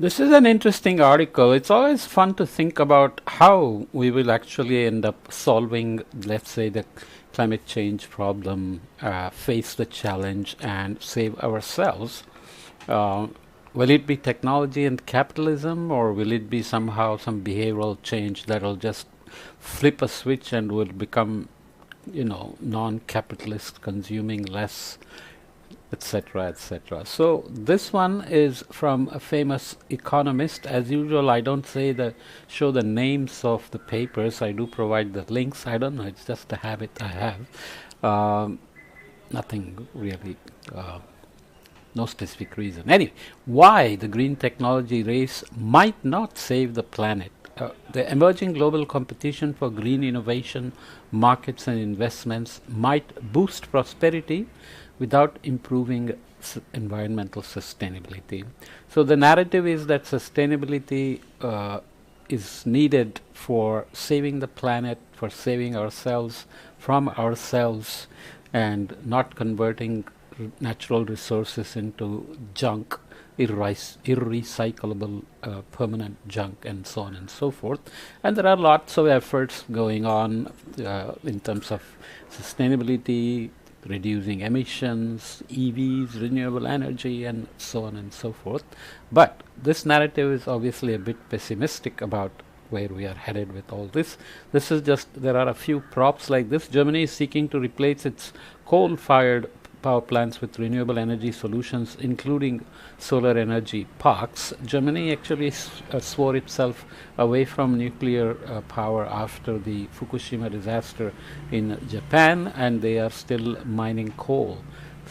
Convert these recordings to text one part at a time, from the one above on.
This is an interesting article. It's always fun to think about how we will actually end up solving, let's say, the climate change problem, face the challenge, and save ourselves. Uh, will it be technology and capitalism, or will it be somehow some behavioral change that will just flip a switch and will become, non-capitalist, consuming less, etc., etc. So this one is from a famous economist. As usual, I don't show the names of the papers. I do provide the links. I don't know. It's just a habit I have. Um, Nothing really. No specific reason. Anyway, why the green technology race might not save the planet. The emerging global competition for green innovation, markets, and investments might boost prosperity without improving environmental sustainability. So, the narrative is that sustainability is needed for saving the planet, for saving ourselves from ourselves, and not converting natural resources into junk, irrecyclable, permanent junk, and so on and so forth. And there are lots of efforts going on in terms of sustainability, reducing emissions, EVs, renewable energy, and so on and so forth. But this narrative is obviously a bit pessimistic about where we are headed with all this. This is just, there are a few props like this. Germany is seeking to replace its coal fired power plants with renewable energy solutions, including solar energy parks. Germany actually swore itself away from nuclear power after the Fukushima disaster in Japan, and they are still mining coal.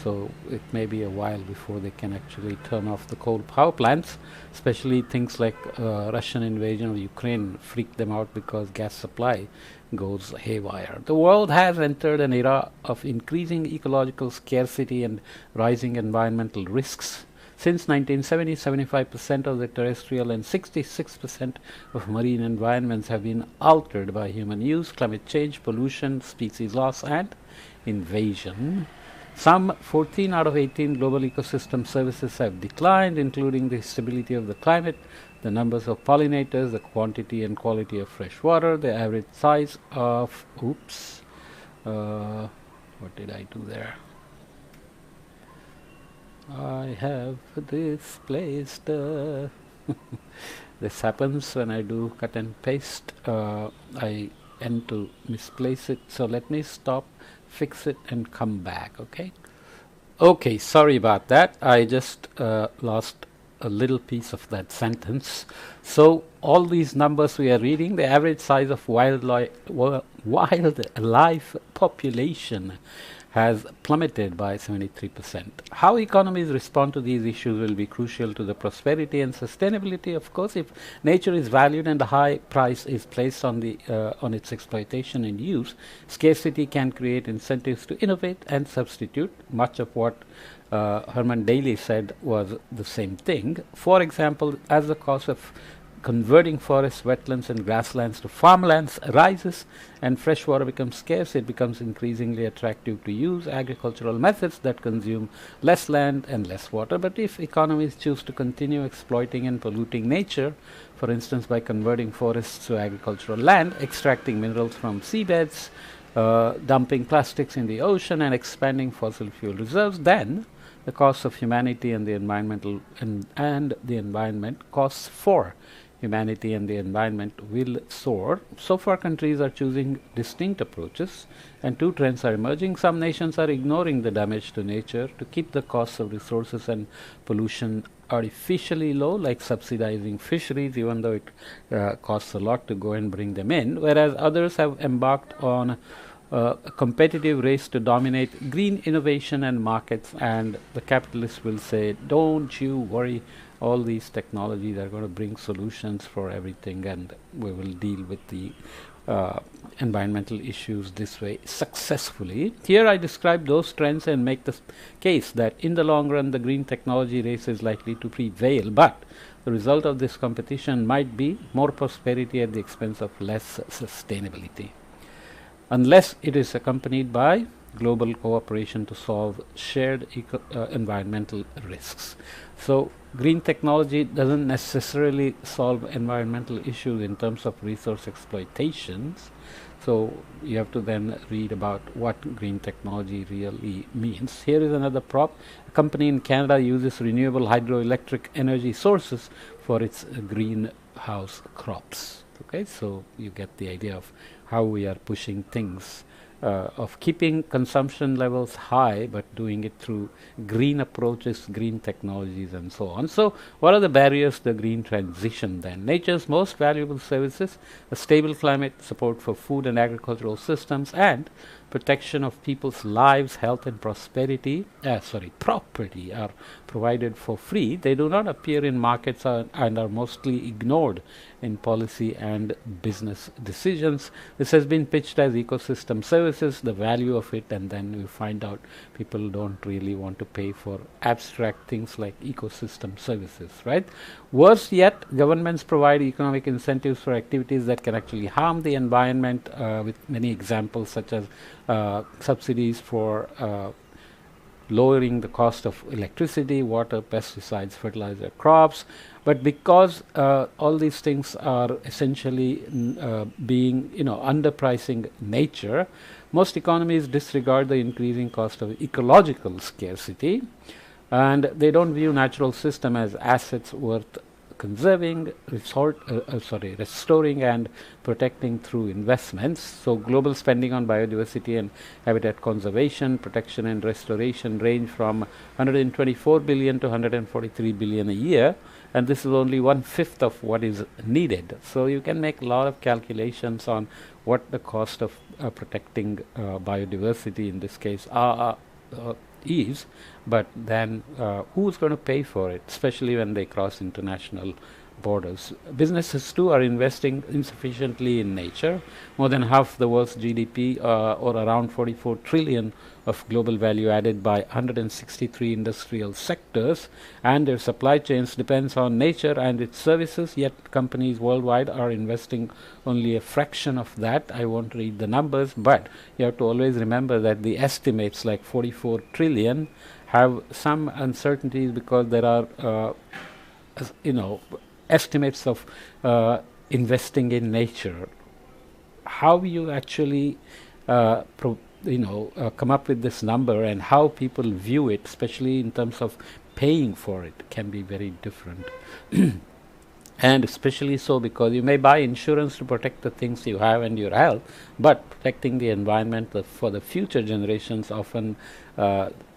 So it may be a while before they can actually turn off the coal power plants, especially things like Russian invasion of Ukraine freaked them out because gas supply goes haywire. The world has entered an era of increasing ecological scarcity and rising environmental risks. Since 1970, 75% of the terrestrial and 66% of marine environments have been altered by human use, climate change, pollution, species loss, and invasion. Some 14 out of 18 global ecosystem services have declined, including the stability of the climate, the numbers of pollinators, the quantity and quality of fresh water, the average size of, what did I do there? I have displaced. This happens when I do cut and paste. I tend to misplace it. So let me stop, fix it, and come back. Okay, sorry about that. I just lost a little piece of that sentence. So all these numbers we are reading, the average size of wildlife population has plummeted by 73%. How economies respond to these issues will be crucial to the prosperity and sustainability. Of course, if nature is valued and a high price is placed on its exploitation and use, scarcity can create incentives to innovate and substitute. Much of what Herman Daly said was the same thing. For example, as the cost of converting forests, wetlands, and grasslands to farmlands rises and fresh water becomes scarce, it becomes increasingly attractive to use agricultural methods that consume less land and less water. But if economies choose to continue exploiting and polluting nature, for instance by converting forests to agricultural land, extracting minerals from seabeds, dumping plastics in the ocean, and expanding fossil fuel reserves, then the costs of humanity and the environmental and the environment costs for humanity and the environment will soar. So far, countries are choosing distinct approaches, and two trends are emerging. Some nations are ignoring the damage to nature to keep the costs of resources and pollution artificially low, like subsidizing fisheries, even though it costs a lot to go and bring them in, whereas others have embarked on a competitive race to dominate green innovation and markets, and the capitalists will say, don't you worry, all these technologies are going to bring solutions for everything, and we will deal with the environmental issues this way successfully. Here I describe those trends and make the case that in the long run the green technology race is likely to prevail, but the result of this competition might be more prosperity at the expense of less sustainability, unless it is accompanied by global cooperation to solve shared environmental risks. So green technology doesn't necessarily solve environmental issues in terms of resource exploitations. So you have to then read about what green technology really means. Here is another prop. A company in Canada uses renewable hydroelectric energy sources for its greenhouse crops. Okay, so you get the idea of how we are pushing things, of keeping consumption levels high, but doing it through green approaches, green technologies, and so on. So, what are the barriers to the green transition then? Nature's most valuable services, a stable climate, support for food and agricultural systems, and protection of people's lives, health, and property are provided for free. They do not appear in markets and are mostly ignored in policy and business decisions. This has been pitched as ecosystem services, the value of it, and then we find out people don't really want to pay for abstract things like ecosystem services, right? Worse yet, governments provide economic incentives for activities that can actually harm the environment, with many examples such as subsidies for lowering the cost of electricity, water, pesticides, fertilizer, crops. But because all these things are essentially being, underpricing nature, most economies disregard the increasing cost of ecological scarcity, and they don't view natural system as assets worth conserving, restoring and protecting through investments. So global spending on biodiversity and habitat conservation, protection and restoration range from 124 billion to 143 billion a year, and this is only 1/5 of what is needed. So you can make a lot of calculations on what the cost of protecting biodiversity in this case is, but then who's going to pay for it, especially when they cross international borders? Businesses too are investing insufficiently in nature. More than half the world's GDP, or around 44 trillion of global value added by 163 industrial sectors, and their supply chains depends on nature and its services, yet companies worldwide are investing only a fraction of that. I won't read the numbers, but you have to always remember that the estimates like 44 trillion have some uncertainties because there are estimates of investing in nature. How you actually come up with this number and how people view it, especially in terms of paying for it, can be very different. And especially so because you may buy insurance to protect the things you have and your health, but protecting the environment for the future generations often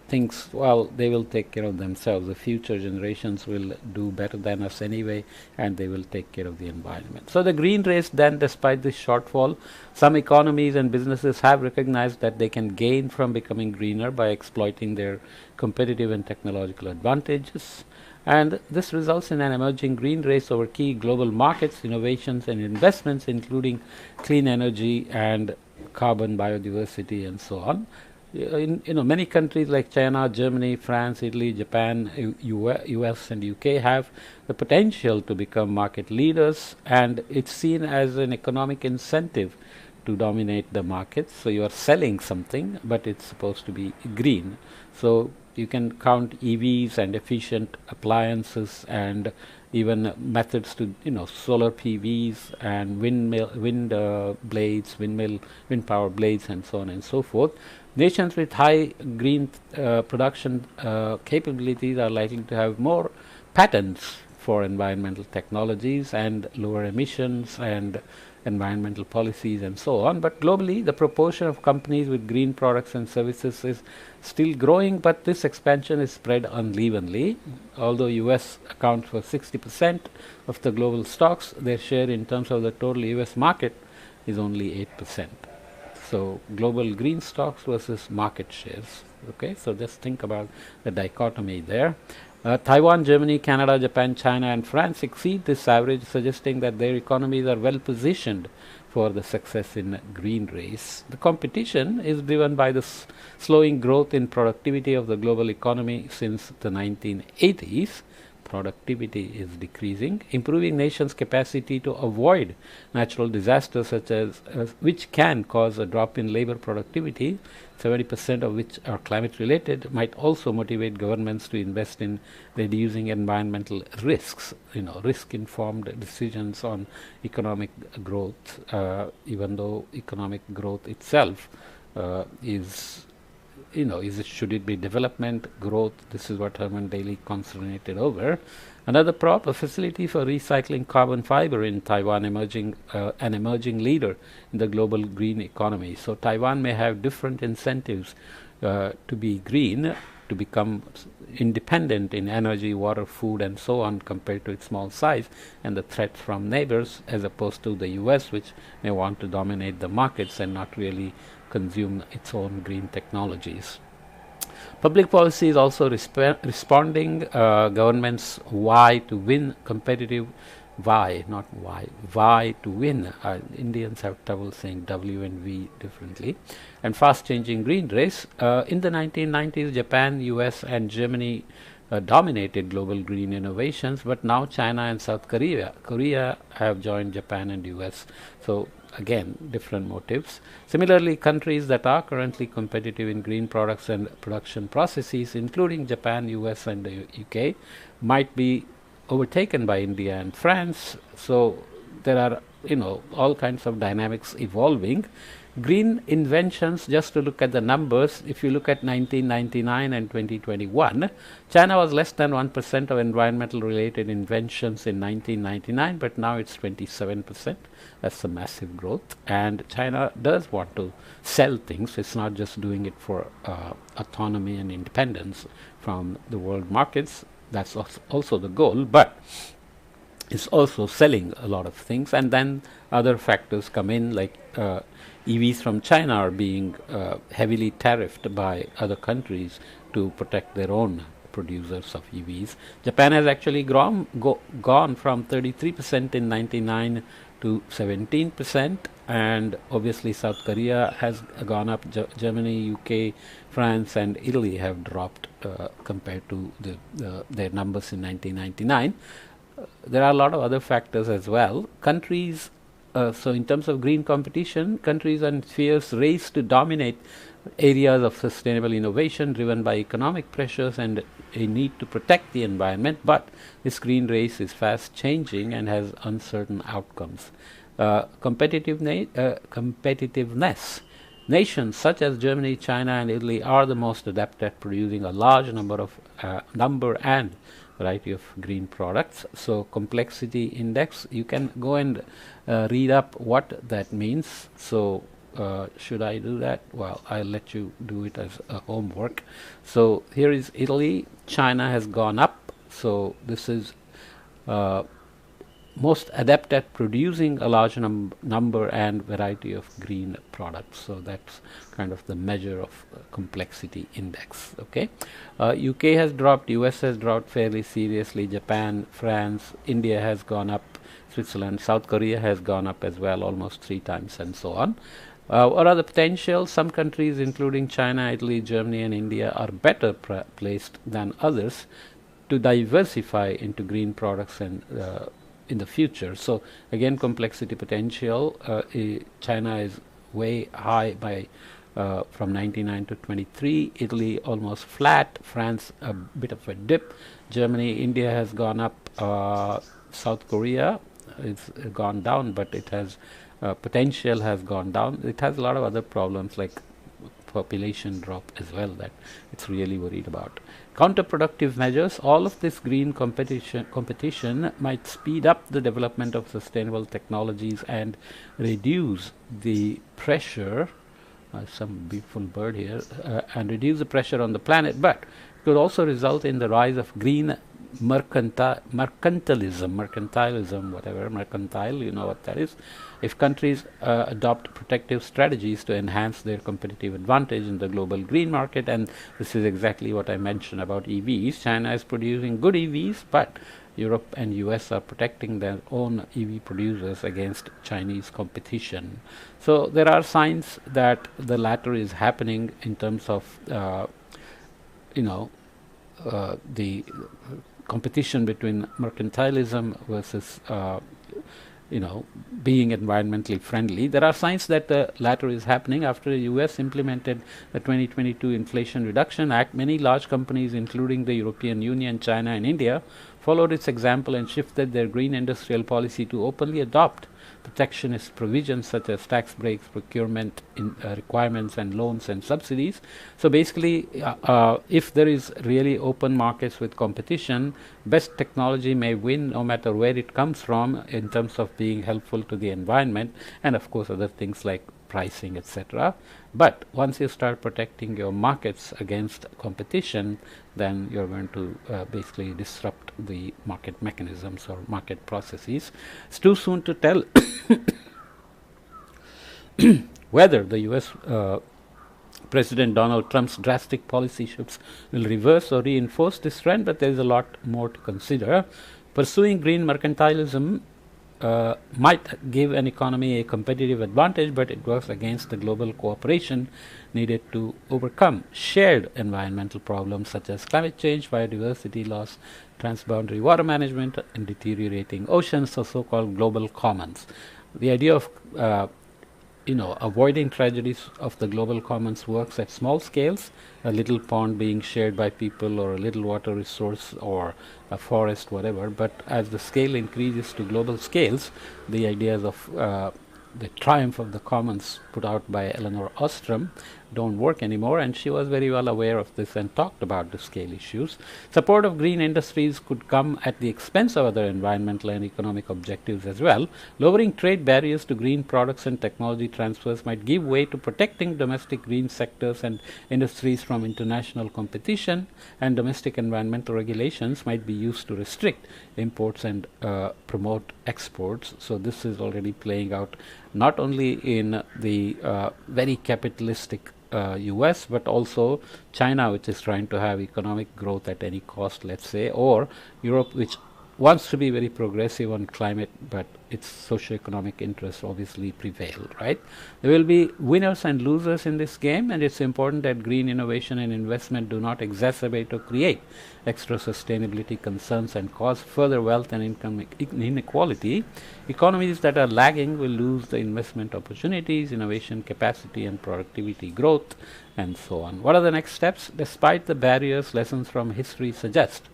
thinks, well, they will take care of themselves. The future generations will do better than us anyway, and they will take care of the environment. So the green race then, despite this shortfall, some economies and businesses have recognized that they can gain from becoming greener by exploiting their competitive and technological advantages. And this results in an emerging green race over key global markets, innovations and investments, including clean energy and carbon, biodiversity, and so on. In many countries like China, Germany, France, Italy, Japan, US and UK have the potential to become market leaders, and it's seen as an economic incentive to dominate the market. So you are selling something, but it's supposed to be green. So you can count EVs and efficient appliances and even methods to solar PVs and wind power blades, and so on and so forth. Nations with high green production capabilities are likely to have more patents for environmental technologies and lower emissions and environmental policies and so on. But globally, the proportion of companies with green products and services is still growing, but this expansion is spread unevenly. Although US accounts for 60% of the global stocks, their share in terms of the total US market is only 8%. So global green stocks versus market shares. Okay, so just think about the dichotomy there. Taiwan, Germany, Canada, Japan, China, and France exceed this average, suggesting that their economies are well positioned for the success in green race. The competition is driven by the slowing growth in productivity of the global economy since the 1980s. productivity is decreasing. Improving nations' capacity to avoid natural disasters such as which can cause a drop in labor productivity, 70% of which are climate related, might also motivate governments to invest in reducing environmental risks. Risk informed decisions on economic growth, even though economic growth itself should it be development, growth? This is what Herman Daly concentrated over. Another prop, a facility for recycling carbon fiber in Taiwan, an emerging leader in the global green economy. So Taiwan may have different incentives to be green, to become independent in energy, water, food, and so on, compared to its small size and the threat from neighbors, as opposed to the US, which may want to dominate the markets and not really consume its own green technologies. Public policy is also responding. Governments why to win competitive why, not why to win. Indians have trouble saying W and V differently. And fast changing green race. In the 1990s, Japan, US, and Germany dominated global green innovations, but now China and South Korea have joined Japan and US. So again, different motives. Similarly, countries that are currently competitive in green products and production processes, including Japan, US, and the UK, might be overtaken by India and France. So there are all kinds of dynamics evolving. Green inventions, just to look at the numbers, if you look at 1999 and 2021, China was less than 1% of environmental related inventions in 1999, but now it's 27%. That's a massive growth. And China does want to sell things. It's not just doing it for autonomy and independence from the world markets. That's also the goal, but it's also selling a lot of things. And then other factors come in, like EVs from China are being heavily tariffed by other countries to protect their own producers of EVs. Japan has actually gone from 33% in 99 to 17%, and obviously South Korea has gone up. Germany, UK, France, and Italy have dropped compared to their numbers in 1999. There are a lot of other factors as well. Countries, so in terms of green competition, countries are in fierce race to dominate areas of sustainable innovation driven by economic pressures and a need to protect the environment, but this green race is fast changing and has uncertain outcomes. Competitiveness. Nations such as Germany, China, and Italy are the most adept at producing a large number and variety of green products. So complexity index, you can go and read up what that means. So should I do that? Well, I'll let you do it as a homework. So here is Italy. China has gone up. So this is most adept at producing a large number and variety of green products. So that's kind of the measure of complexity index. Okay, UK has dropped, US has dropped fairly seriously, Japan, France, India has gone up, Switzerland, South Korea has gone up as well, almost 3 times, and so on. What are the potentials? Some countries, including China, Italy, Germany, and India, are better placed than others to diversify into green products and in the future. So again, complexity potential. China is way high by from 99 to 23. Italy almost flat. France a bit of a dip. Germany, India has gone up. South Korea it's gone down, but it has potential has gone down. It has a lot of other problems like population drop as well that it's really worried about. Counterproductive measures. All of this green competition might speed up the development of sustainable technologies and reduce the pressure. Some beautiful bird here, and reduce the pressure on the planet, but it could also result in the rise of green mercantilism, whatever, mercantile, you know what that is. If countries adopt protective strategies to enhance their competitive advantage in the global green market, and this is exactly what I mentioned about EVs. China is producing good EVs, but Europe and US are protecting their own EV producers against Chinese competition. So there are signs that the latter is happening in terms of the competition between mercantilism versus being environmentally friendly. There are signs that the latter is happening. After the US implemented the 2022 Inflation Reduction Act, many large companies, including the European Union, China, and India, followed its example and shifted their green industrial policy to openly adopt protectionist provisions such as tax breaks, procurement requirements, and loans and subsidies. So basically, if there is really open markets with competition, best technology may win no matter where it comes from in terms of being helpful to the environment, and of course other things like pricing, etc. But once you start protecting your markets against competition, then you're going to basically disrupt the market mechanisms or market processes. It's too soon to tell whether the US President Donald Trump's drastic policy shifts will reverse or reinforce this trend, but there is a lot more to consider. Pursuing green mercantilism might give an economy a competitive advantage, but it works against the global cooperation needed to overcome shared environmental problems such as climate change, biodiversity loss, transboundary water management, and deteriorating oceans, so so-called global commons. The idea of avoiding tragedies of the global commons works at small scales, a little pond being shared by people, or a little water resource, or a forest, whatever. But as the scale increases to global scales, the ideas of the triumph of the commons put out by Eleanor Ostrom don't work anymore, and she was very well aware of this and talked about the scale issues. Support of green industries could come at the expense of other environmental and economic objectives as well. Lowering trade barriers to green products and technology transfers might give way to protecting domestic green sectors and industries from international competition, and domestic environmental regulations might be used to restrict imports and promote exports. So this is already playing out not only in the very capitalistic US, but also China, which is trying to have economic growth at any cost, let's say, or Europe, which wants to be very progressive on climate, but its socio-economic interests obviously prevail, right? There will be winners and losers in this game, and it's important that green innovation and investment do not exacerbate or create extra sustainability concerns and cause further wealth and income inequality. Economies that are lagging will lose the investment opportunities, innovation capacity, and productivity growth, and so on. What are the next steps? Despite the barriers, lessons from history suggest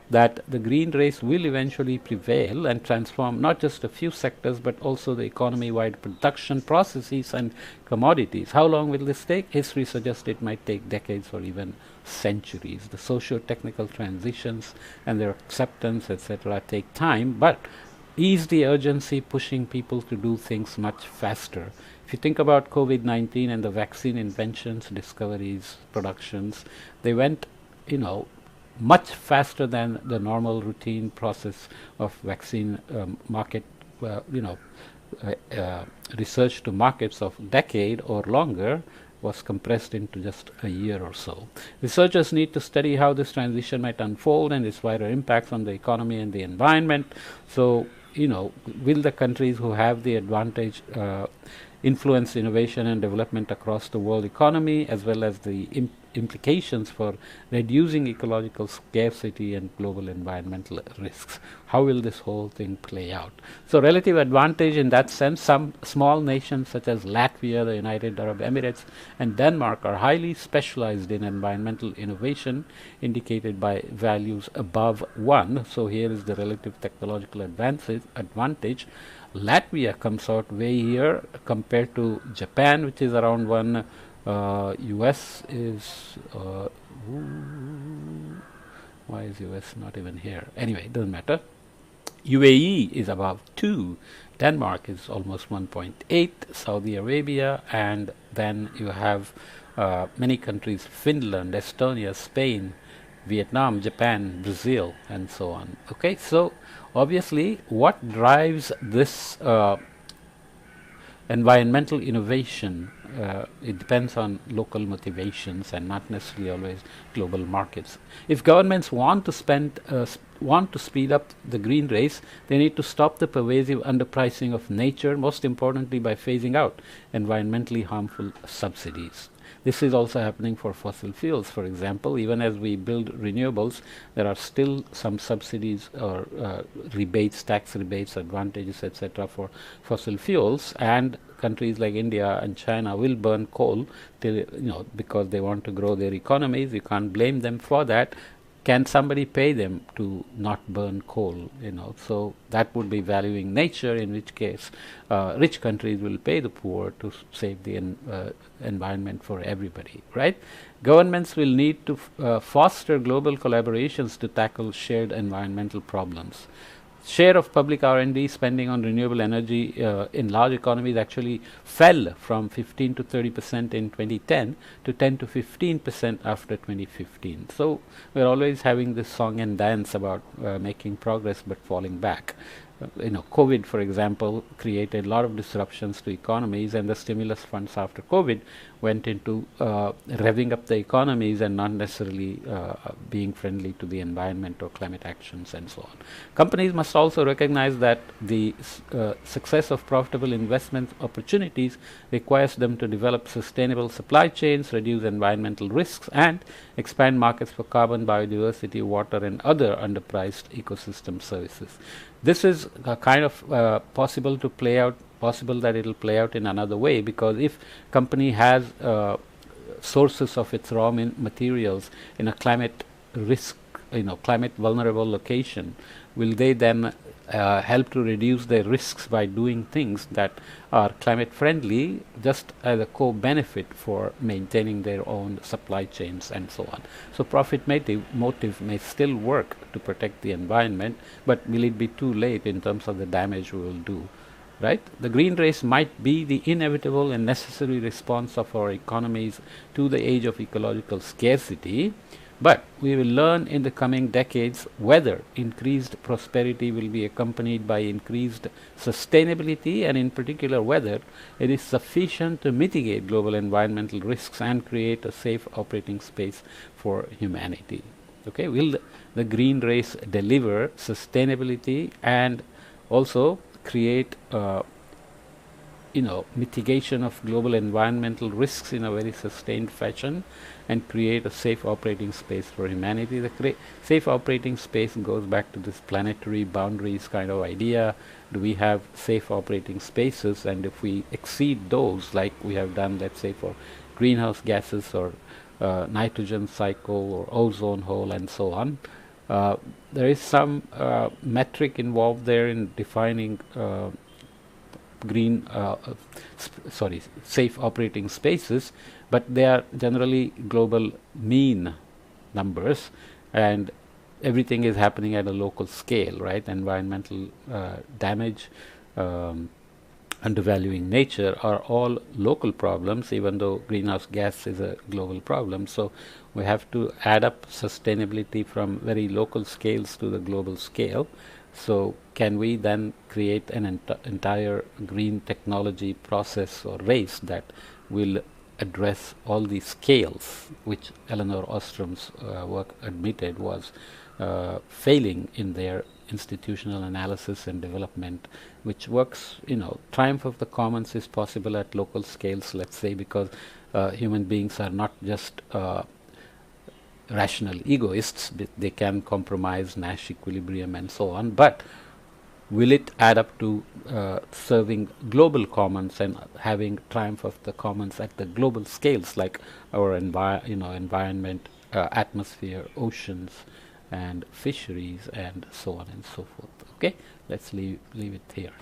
that the green race will eventually prevail and transform not just a few sectors, but also the economy-wide production processes and commodities. How long will this take? History suggests it might take decades or even centuries. The socio-technical transitions and their acceptance, etc., take time, but ease the urgency, pushing people to do things much faster. If you think about COVID-19 and the vaccine inventions, discoveries, productions, they went, much faster than the normal routine process of vaccine market, research to markets of decade or longer was compressed into just a year or so. Researchers need to study how this transition might unfold and its wider impacts on the economy and the environment. So, will the countries who have the advantage influence innovation and development across the world economy, as well as the implications for reducing ecological scarcity and global environmental risks? How will this whole thing play out? So relative advantage in that sense, some small nations such as Latvia, the United Arab Emirates, and Denmark are highly specialized in environmental innovation, indicated by values above 1. So here is the relative technological advantage. Latvia comes out way here compared to Japan, which is around 1. US is why is US not even here? Anyway, it doesn't matter. UAE is above 2. Denmark is almost 1.8. Saudi Arabia, and then you have many countries: Finland, Estonia, Spain, Vietnam, Japan, Brazil, and so on. Okay, so obviously what drives this environmental innovation, it depends on local motivations and not necessarily always global markets. If governments want to speed up the green race, they need to stop the pervasive underpricing of nature, most importantly by phasing out environmentally harmful subsidies. This is also happening for fossil fuels, for example. Even as we build renewables, there are still some subsidies or rebates, tax rebates, advantages, etc. for fossil fuels, and countries like India and China will burn coal till, because they want to grow their economies. You can't blame them for that. Can somebody pay them to not burn coal? So that would be valuing nature, in which case rich countries will pay the poor to save the environment for everybody, right? Governments will need to foster global collaborations to tackle shared environmental problems. Share of public R&D spending on renewable energy in large economies actually fell from 15 to 30% in 2010 to 10 to 15% after 2015. So we're always having this song and dance about making progress but falling back. COVID, for example, created a lot of disruptions to economies, and the stimulus funds after COVID went into revving up the economies and not necessarily being friendly to the environment or climate actions and so on. Companies must also recognize that the success of profitable investment opportunities requires them to develop sustainable supply chains, reduce environmental risks, and expand markets for carbon, biodiversity, water, and other underpriced ecosystem services. This is kind of possible that it will play out in another way, because if company has sources of its raw materials in a climate risk, climate vulnerable location, will they then help to reduce their risks by doing things that are climate friendly, just as a co-benefit for maintaining their own supply chains and so on. So profit motive may still work to protect the environment, but will it be too late in terms of the damage we will do? Right? The green race might be the inevitable and necessary response of our economies to the age of ecological scarcity, but we will learn in the coming decades whether increased prosperity will be accompanied by increased sustainability, and in particular whether it is sufficient to mitigate global environmental risks and create a safe operating space for humanity. Okay, will the green race deliver sustainability and also create mitigation of global environmental risks in a very sustained fashion and create a safe operating space for humanity? The safe operating space goes back to this planetary boundaries kind of idea. Do we have safe operating spaces? And if we exceed those, like we have done, let's say, for greenhouse gases or nitrogen cycle or ozone hole and so on, there is some metric involved there in defining safe operating spaces, but they are generally global mean numbers, and everything is happening at a local scale, right? Environmental damage, undervaluing nature are all local problems, even though greenhouse gas is a global problem. So we have to add up sustainability from very local scales to the global scale. So can we then create an entire green technology process or race that will address all these scales, which Elinor Ostrom's work admitted was failing in their institutional analysis and development, which works, triumph of the commons is possible at local scales, let's say, because human beings are not just rational egoists. They can compromise Nash equilibrium and so on, but will it add up to serving global commons and having triumph of the commons at the global scales, like our environment, atmosphere, oceans, and fisheries, and so on and so forth? Okay, let's leave it here.